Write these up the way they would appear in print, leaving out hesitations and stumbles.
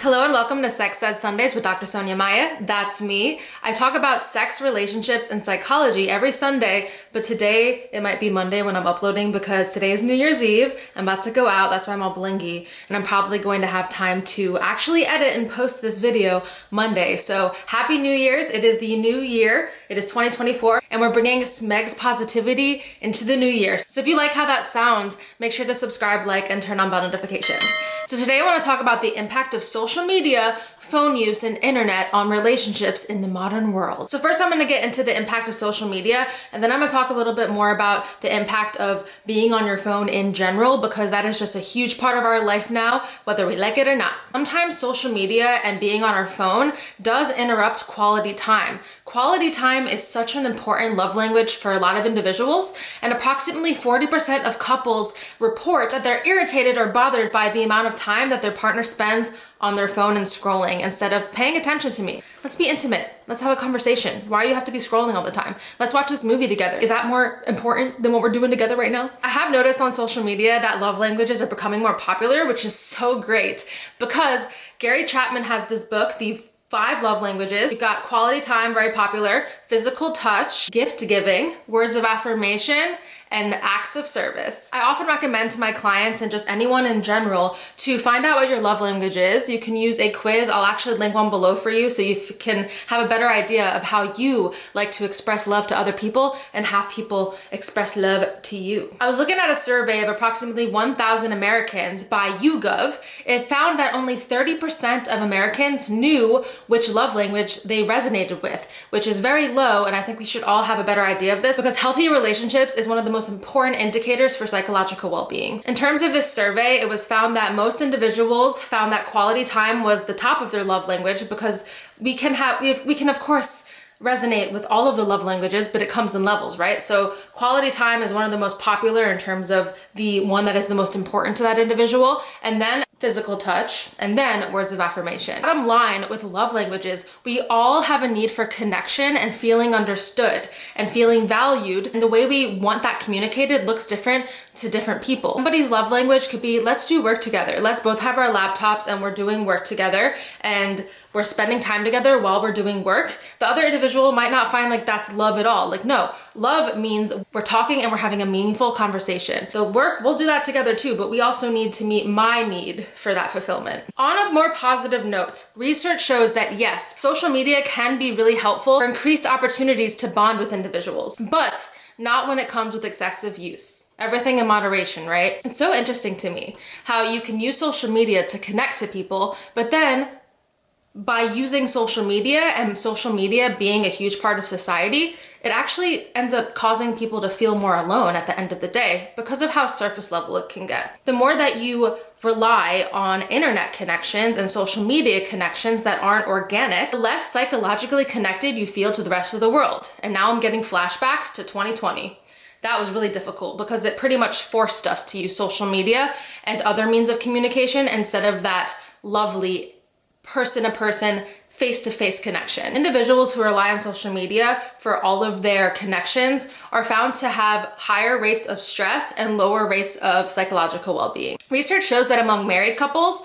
Hello and welcome to Sex Ed Sundays with Dr. Sonya Maya. That's me. I talk about sex, relationships, and psychology every Sunday, but today it might be Monday when I'm uploading because today is New Year's Eve. I'm about to go out, that's why I'm all blingy, and I'm probably going to have time to actually edit and post this video Monday. So happy New Year's. It is the new year. It is 2024, and we're bringing smegs positivity into the new year. So if you like how that sounds, make sure to subscribe, like, and turn on bell notifications. So today I want to talk about the impact of social media, phone use, and internet on relationships in the modern world. So first I'm going to get into the impact of social media, and then I'm going to talk a little bit more about the impact of being on your phone in general, because that is just a huge part of our life now, whether we like it or not. Sometimes social media and being on our phone does interrupt quality time. Quality time is such an important love language for a lot of individuals, and approximately 40% of couples report that they're irritated or bothered by the amount of time that their partner spends on their phone and scrolling instead of paying attention to me. Let's be intimate. Let's have a conversation. Why do you have to be scrolling all the time? Let's watch this movie together. Is that more important than what we're doing together right now? I have noticed on social media that love languages are becoming more popular, which is so great because Gary Chapman has this book, The 5 Love Languages. You've got quality time, very popular, physical touch, gift giving, words of affirmation, and acts of service. I often recommend to my clients and just anyone in general to find out what your love language is. You can use a quiz. I'll actually link one below for you so you can have a better idea of how you like to express love to other people and have people express love to you. I was looking at a survey of approximately 1,000 Americans by YouGov. It found that only 30% of Americans knew which love language they resonated with, which is very low, and I think we should all have a better idea of this because healthy relationships is one of the most important indicators for psychological well-being. In terms of this survey, it was found that most individuals found that quality time was the top of their love language because we can of course resonate with all of the love languages, but it comes in levels, right? So quality time is one of the most popular in terms of the one that is the most important to that individual, and then physical touch, and then words of affirmation. Bottom line with love languages, we all have a need for connection and feeling understood and feeling valued, and the way we want that communicated looks different to different people. Somebody's love language could be, let's do work together. Let's both have our laptops and we're doing work together and we're spending time together while we're doing work. The other individual might not find like that's love at all. Like, no, love means we're talking and we're having a meaningful conversation. The work, we'll do that together too, but we also need to meet my need for that fulfillment. On a more positive note, research shows that yes, social media can be really helpful for increased opportunities to bond with individuals, but not when it comes with excessive use. Everything in moderation, right? It's so interesting to me how you can use social media to connect to people, but then by using social media and social media being a huge part of society, it actually ends up causing people to feel more alone at the end of the day because of how surface level it can get. The more that you rely on internet connections and social media connections that aren't organic, the less psychologically connected you feel to the rest of the world. And now I'm getting flashbacks to 2020. That was really difficult because it pretty much forced us to use social media and other means of communication instead of that lovely person-to-person, face-to-face connection. Individuals who rely on social media for all of their connections are found to have higher rates of stress and lower rates of psychological well-being. Research shows that among married couples,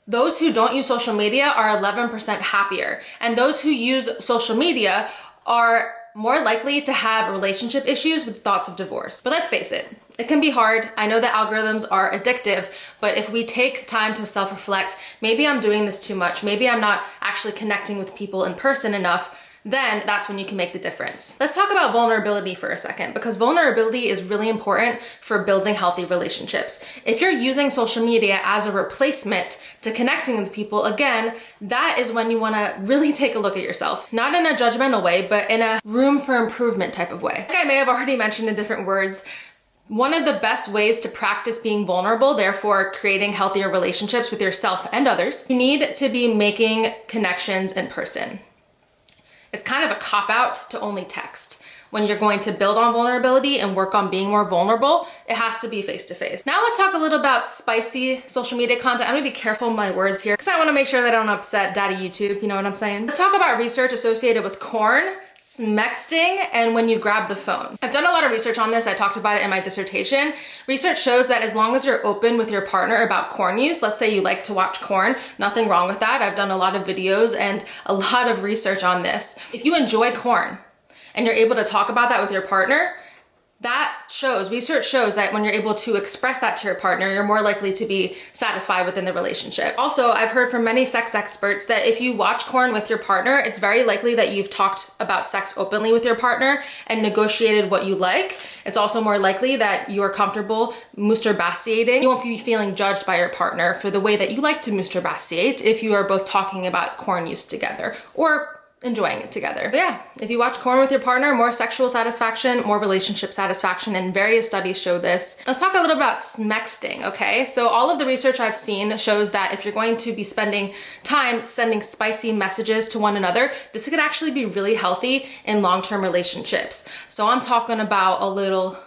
those who don't use social media are 11% happier, and those who use social media are more likely to have relationship issues with thoughts of divorce. But let's face it, it can be hard. I know that algorithms are addictive, but if we take time to self-reflect, maybe I'm doing this too much, maybe I'm not actually connecting with people in person enough, then that's when you can make the difference. Let's talk about vulnerability for a second, because vulnerability is really important for building healthy relationships. If you're using social media as a replacement to connecting with people, again, that is when you wanna really take a look at yourself. Not in a judgmental way, but in a room for improvement type of way. Like I may have already mentioned in different words, one of the best ways to practice being vulnerable, therefore creating healthier relationships with yourself and others, you need to be making connections in person. It's kind of a cop-out to only text. When you're going to build on vulnerability and work on being more vulnerable, it has to be face-to-face. Now let's talk a little about spicy social media content. I'm gonna be careful with my words here because I wanna make sure that I don't upset Daddy YouTube, you know what I'm saying? Let's talk about research associated with corn, smexting and when you grab the phone. I've done a lot of research on this. I talked about it in my dissertation. Research shows that as long as you're open with your partner about porn use, let's say you like to watch porn, nothing wrong with that. I've done a lot of videos and a lot of research on this. If you enjoy porn and you're able to talk about that with your partner, research shows that when you're able to express that to your partner, you're more likely to be satisfied within the relationship. Also, I've heard from many sex experts that if you watch porn with your partner, it's very likely that you've talked about sex openly with your partner and negotiated what you like. It's also more likely that you are comfortable masturbating. You won't be feeling judged by your partner for the way that you like to masturbate if you are both talking about porn use together or enjoying it together. But yeah, if you watch porn with your partner, more sexual satisfaction, more relationship satisfaction, and various studies show this. Let's talk a little about smexting, okay? So all of the research I've seen shows that if you're going to be spending time sending spicy messages to one another, this could actually be really healthy in long-term relationships. So I'm talking about a little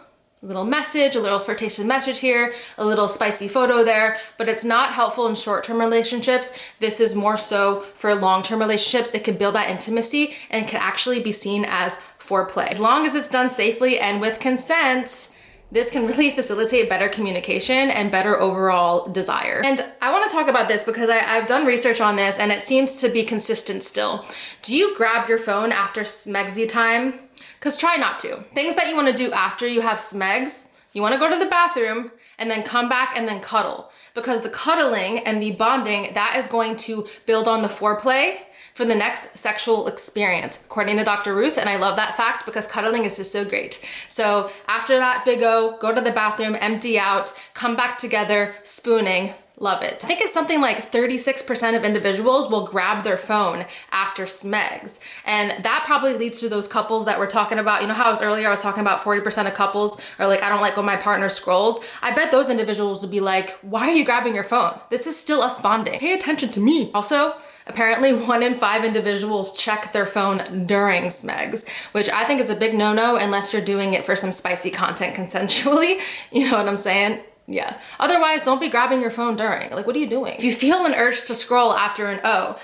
message, a little flirtatious message here, a little spicy photo there, but it's not helpful in short-term relationships. This is more so for long-term relationships. It can build that intimacy and can actually be seen as foreplay. As long as it's done safely and with consent, this can really facilitate better communication and better overall desire. And I want to talk about this because I've done research on this and it seems to be consistent still. Do you grab your phone after smegsy time? Because try not to. Things that you want to do after you have smegs, you want to go to the bathroom and then come back and then cuddle. Because the cuddling and the bonding, that is going to build on the foreplay for the next sexual experience, according to Dr. Ruth, and I love that fact because cuddling is just so great. So after that big O, go to the bathroom, empty out, come back together, spooning. Love it. I think it's something like 36% of individuals will grab their phone after smegs. And that probably leads to those couples that we're talking about. You know how I was talking about 40% of couples are like, I don't like when my partner scrolls. I bet those individuals would be like, why are you grabbing your phone? This is still us bonding. Pay attention to me. Also, apparently 1 in 5 individuals check their phone during smegs, which I think is a big no-no unless you're doing it for some spicy content consensually. You know what I'm saying? Yeah. Otherwise, don't be grabbing your phone during. Like, what are you doing? If you feel an urge to scroll after an O,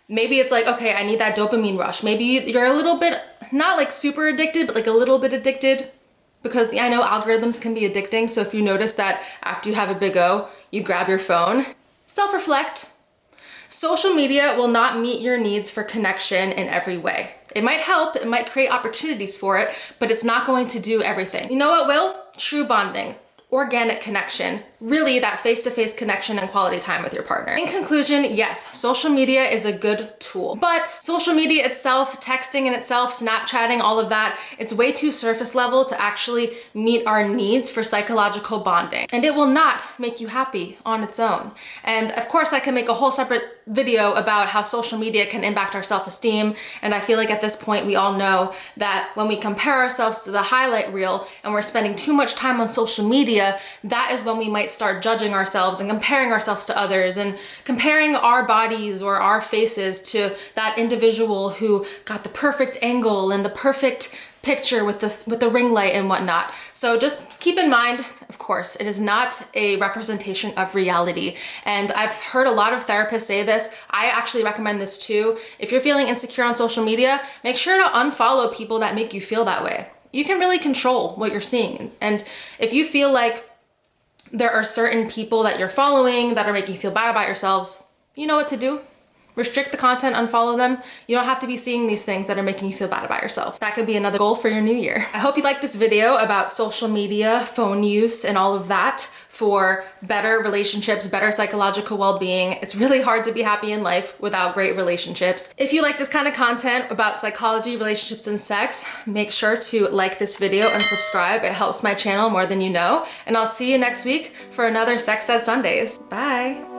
maybe it's like, okay, I need that dopamine rush. Maybe you're a little bit, not like super addicted, but like a little bit addicted. Because I know algorithms can be addicting. So if you notice that after you have a big O, you grab your phone, self-reflect. Social media will not meet your needs for connection in every way. It might help, it might create opportunities for it, but it's not going to do everything. You know what will? True bonding. Organic connection, really that face-to-face connection and quality time with your partner. In conclusion, yes, social media is a good tool, but social media itself, texting in itself, Snapchatting, all of that, it's way too surface level to actually meet our needs for psychological bonding. And it will not make you happy on its own. And of course, I can make a whole separate video about how social media can impact our self-esteem. And I feel like at this point, we all know that when we compare ourselves to the highlight reel and we're spending too much time on social media, that is when we might start judging ourselves and comparing ourselves to others and comparing our bodies or our faces to that individual who got the perfect angle and the perfect picture with the ring light and whatnot. So just keep in mind, of course, it is not a representation of reality. And I've heard a lot of therapists say this. I actually recommend this too. If you're feeling insecure on social media, make sure to unfollow people that make you feel that way. You can really control what you're seeing. And if you feel like there are certain people that you're following that are making you feel bad about yourselves, you know what to do. Restrict the content, unfollow them. You don't have to be seeing these things that are making you feel bad about yourself. That could be another goal for your new year. I hope you liked this video about social media, phone use, and all of that for better relationships, better psychological well-being. It's really hard to be happy in life without great relationships. If you like this kind of content about psychology, relationships, and sex, make sure to like this video and subscribe. It helps my channel more than you know. And I'll see you next week for another Sex Ed Sundays. Bye.